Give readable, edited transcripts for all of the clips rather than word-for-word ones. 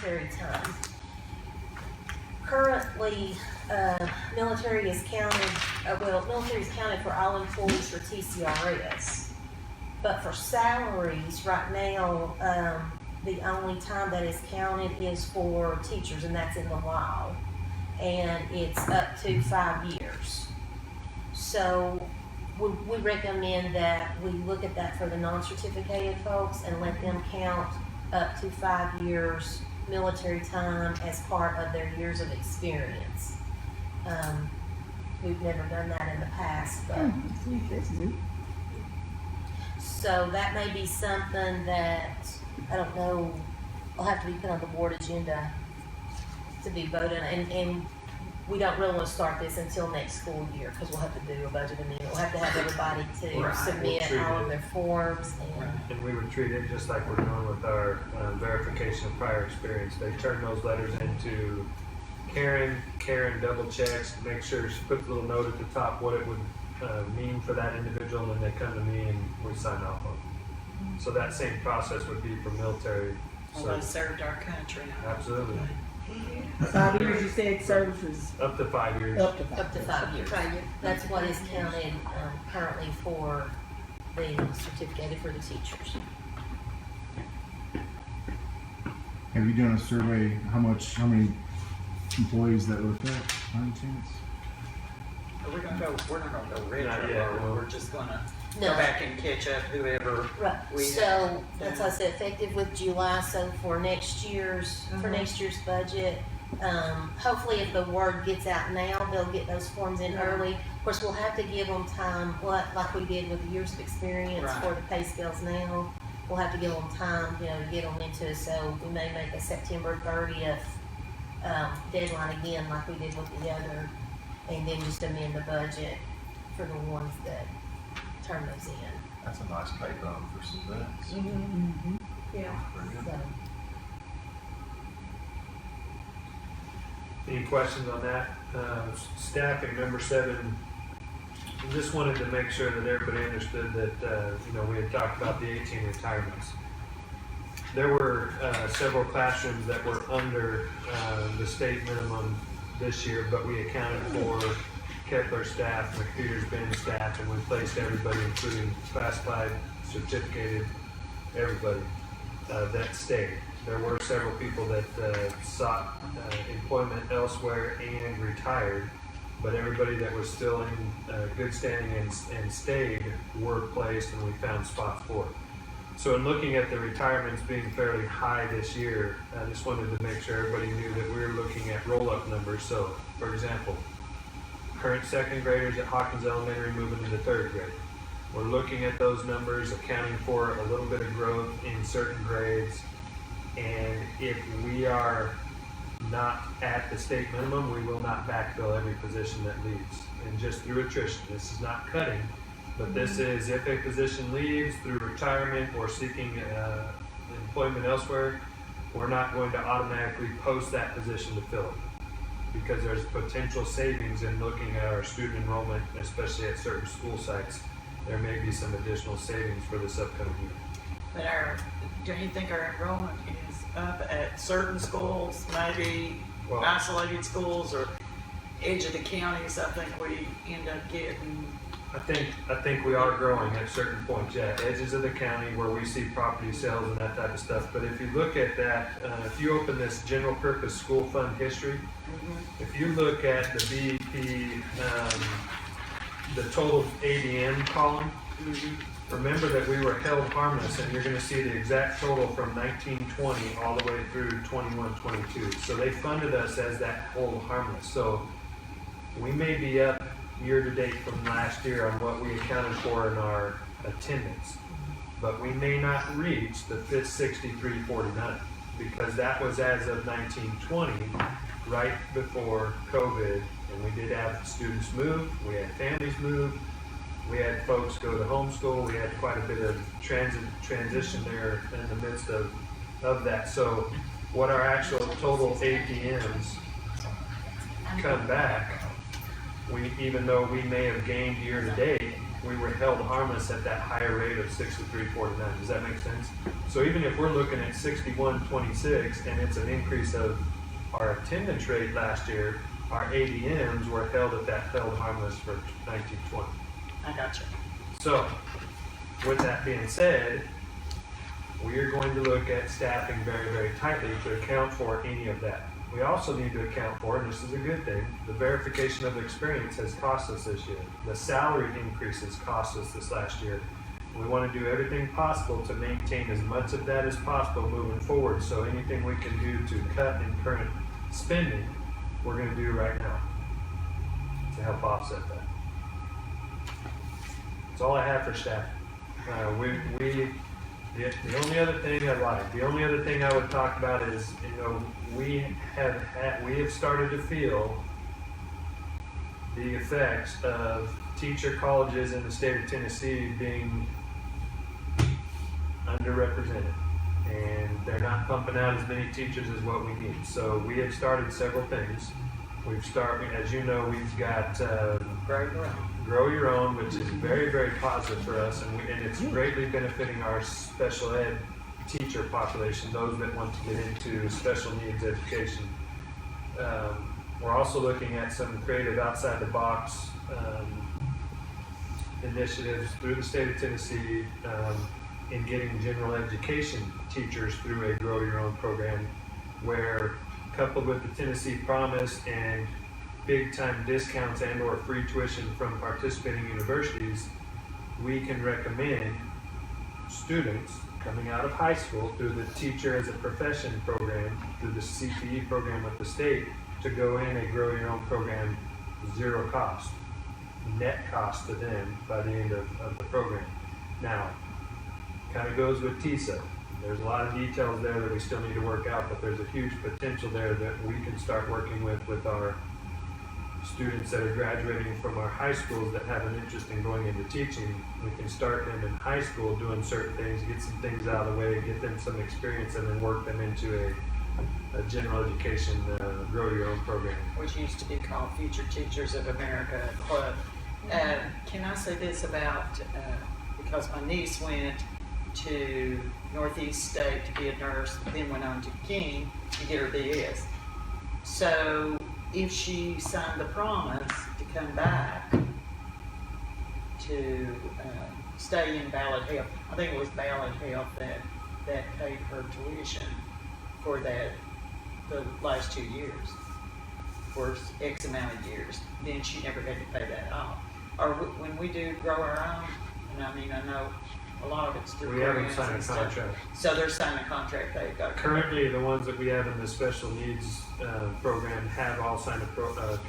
military time. Currently, military is counted, military is counted for all employees for TCRS. But for salaries, right now, the only time that is counted is for teachers, and that's in the law. And it's up to 5 years. So we recommend that we look at that for the non-certificated folks and let them count up to 5 years military time as part of their years of experience. We've never done that in the past, but so that may be something that, I don't know, will have to be put on the board agenda to be voted on. And we don't really want to start this until next school year, because we'll have to do a budget amendment. We'll have to have everybody to submit all of their forms. And we would treat it just like we're doing with our verification of prior experience. They turn those letters into Karen double checks, make sure she puts a little note at the top what it would mean for that individual, and then they come to me and we sign off on it. So that same process would be for military. Well, they served our country. Absolutely. 5 years, you said services? Up to 5 years. Up to 5 Up to 5 years. That's what is counted currently for the certificated for the teachers. Have you done a survey, how many employees that looked at, by any chance? We're not gonna go retro, Not yet, no. we're just gonna No. go back and catch up whoever. Right, We so have- that's why I said effective with July, so for next year's budget, hopefully if the word gets out now, they'll get those forms in early. Of course, we'll have to give them time, like we did with the years of experience Right. for the pay scales now. We'll have to give them time, to get them into it, so we may make a September 30th, deadline again, like we did with the other, and then just amend the budget for the ones that turn those in. That's a nice pay bump for some vets. Yeah. Very good. So, Any questions on that? Staffing, number 7, just wanted to make sure that everybody understood that, we had talked about the 18 retirements. There were several classrooms that were under the state minimum this year, but we accounted for Kepler staff, McPeters Bend staff, and we placed everybody, including classified, certificated, everybody that stayed. There were several people that sought employment elsewhere and retired, but everybody that was still in good standing and stayed were placed, and we found spots for it. So in looking at the retirements being fairly high this year, I just wanted to make sure everybody knew that we were looking at roll-up numbers. So, for example, current second graders at Hawkins Elementary moving into third grade. We're looking at those numbers, accounting for a little bit of growth in certain grades. And if we are not at the state minimum, we will not backfill every position that leaves. And just through attrition, this is not cutting, but this is if a position leaves through retirement or seeking employment elsewhere, we're not going to automatically post that position to fill it, because there's potential savings in looking at our student enrollment, especially at certain school sites. There may be some additional savings for this upcoming year. But do you think our enrollment is up at certain schools, maybe Well- isolated schools, or edge of the counties? I think we end up getting. I think we are growing at certain points, yeah, edges of the county where we see property sales and that type of stuff. But if you look at that, if you open this general purpose school fund history, if you look at the BEP, the total ADM column, remember that we were held harmless, and you're gonna see the exact total from 1920 all the way through 21-22. So they funded us as that whole harmless. So we may be up year to date from last year on what we accounted for in our attendance, but we may not reach the 6349, because that was as of 1920, right before COVID, and we did have students move, we had families move, we had folks go to homeschool, we had quite a bit of transition there in the midst of that. So what our actual total APMs come back, even though we may have gained year to date, we were held harmless at that higher rate of 6349. Does that make sense? So even if we're looking at 6126 and it's an increase of our attendance rate last year, our ADMs were held at that held harmless for 1920. I got you. So, with that being said, we are going to look at staffing very, very tightly to account for any of that. We also need to account for, and this is a good thing, the verification of experience has cost us this year. The salary increases cost us this last year. We want to do everything possible to maintain as much of that as possible moving forward. So anything we can do to cut in current spending, we're going to do right now to help offset that. That's all I have for staff. The only other thing the only other thing I would talk about is, we have started to feel the effects of teacher colleges in the state of Tennessee being underrepresented. And they're not pumping out as many teachers as what we need. So we have started several things. As you know, we've got Grow Your Own, which is very, very positive for us, and it's greatly benefiting our special ed teacher population, those that want to get into special needs education. We're also looking at some creative outside the box initiatives through the state of Tennessee in getting general education teachers through a Grow Your Own program, where coupled with the Tennessee Promise and big time discounts and or free tuition from participating universities, we can recommend students coming out of high school through the Teacher as a Profession program, through the CTE program with the state, to go in a Grow Your Own program, zero cost, net cost to them by the end of the program. Now, kind of goes with TISA. There's a lot of details there that we still need to work out, but there's a huge potential there that we can start working with our students that are graduating from our high schools that have an interest in going into teaching. We can start them in high school doing certain things, get some things out of the way, get them some experience, and then work them into a general education Grow Your Own program. Which used to be called Future Teachers of America Club. Can I say this about, because my niece went to Northeast State to be a nurse, then went on to King to get her DS. So if she signed the promise to come back to stay in Ballard Health, I think it was Ballard Health that paid her tuition for the last 2 years, for X amount of years, then she never had to pay that off. Or when we do Grow Our Own, and I know a lot of it's through We haven't grants signed a and stuff. contract. So they're signing a contract, they've got. Currently, the ones that we have in the special needs program have all signed a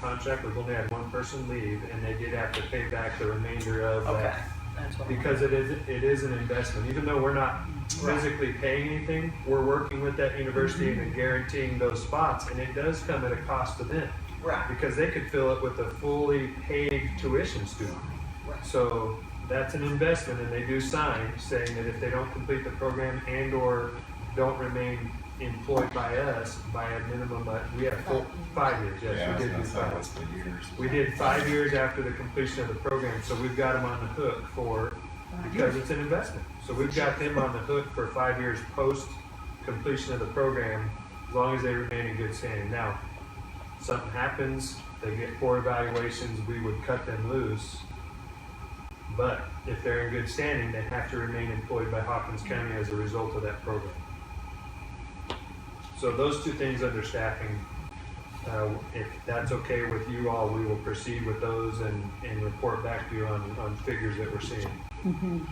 contract. We've only had one person leave, and they did have to pay back the remainder of Okay, that. that's what. Because it is an investment. Even though we're not physically paying anything, we're working with that university and guaranteeing those spots, and it does come at a cost to them. Right, Because they could fill it with a fully paid tuition student. right. So that's an investment, and they do sign saying that if they don't complete the program and or don't remain employed by us by a minimum, we have 5 years, yes, Yeah, I we was did gonna do say, 5. what's the years? We did 5 years after the completion of the program, so we've got them on the hook because it's an investment. So we've got them on the hook for 5 years post completion of the program, as long as they remain in good standing. Now, something happens, they get poor evaluations, we would cut them loose. But if they're in good standing, they have to remain employed by Hawkins County as a result of that program. So those two things under staffing, if that's okay with you all, we will proceed with those and report back to you on figures that we're seeing.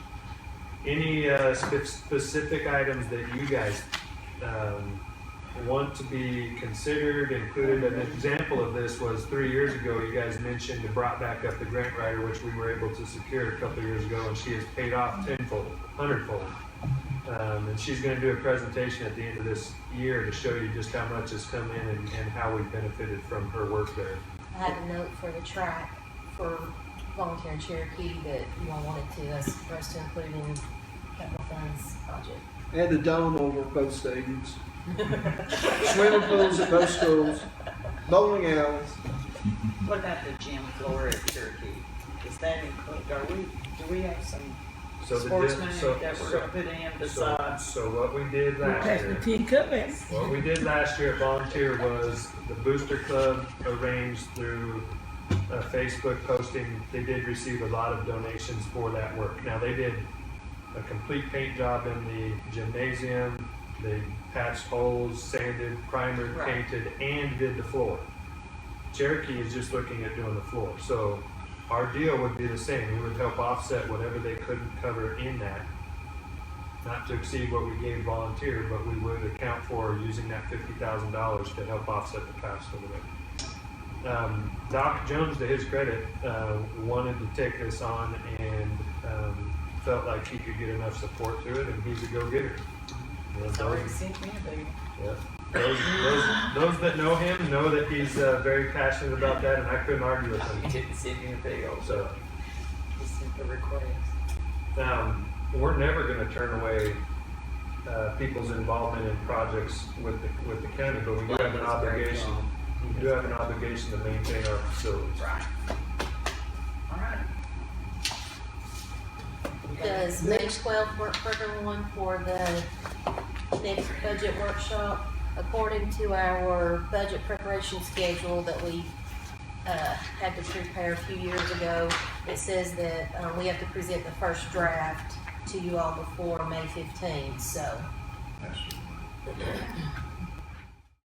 Any specific items that you guys want to be considered, included? An example of this was 3 years ago, you guys mentioned and brought back up the grant writer, which we were able to secure a couple of years ago, and she has paid off 100-fold. And she's going to do a presentation at the end of this year to show you just how much has come in and how we've benefited from her work there. I had a note for the track for volunteer in Cherokee that you all wanted for us to include in capital funds project. And the dome over both stadiums. Swimming pools at both schools, bowling alleys. What about the gym floor at Cherokee? Does that include, are we do we have some So the sportsmen so- that we're so- gonna put in So, besides? so what we did We last passed the year, 10 cupcakes. what we did last year at Volunteer was the Booster Club arranged through a Facebook posting. They did receive a lot of donations for that work. Now, they did a complete paint job in the gymnasium. They patched holes, sanded, primered, Right. painted, and did the floor. Cherokee is just looking at doing the floor. So our deal would be the same. We would help offset whatever they couldn't cover in that. Not to exceed what we gave Volunteer, but we would account for using that $50,000 to help offset the cost of it. Doc Jones, to his credit, wanted to take this on and felt like he could get enough support to it, and he's a go-getter. You know, It's already sent me a big. yeah. Those that know him know that he's very passionate about that, and I couldn't argue with him. You didn't send me a big old, So, you sent the request. we're never going to turn away people's involvement in projects with the county, but we do have an obligation. We do have an obligation to maintain our facilities. Right. All right. Does May 12th work for everyone for the next budget workshop? According to our budget preparation schedule that we had to prepare a few years ago, it says that we have to present the first draft to you all before May 15th, so. That's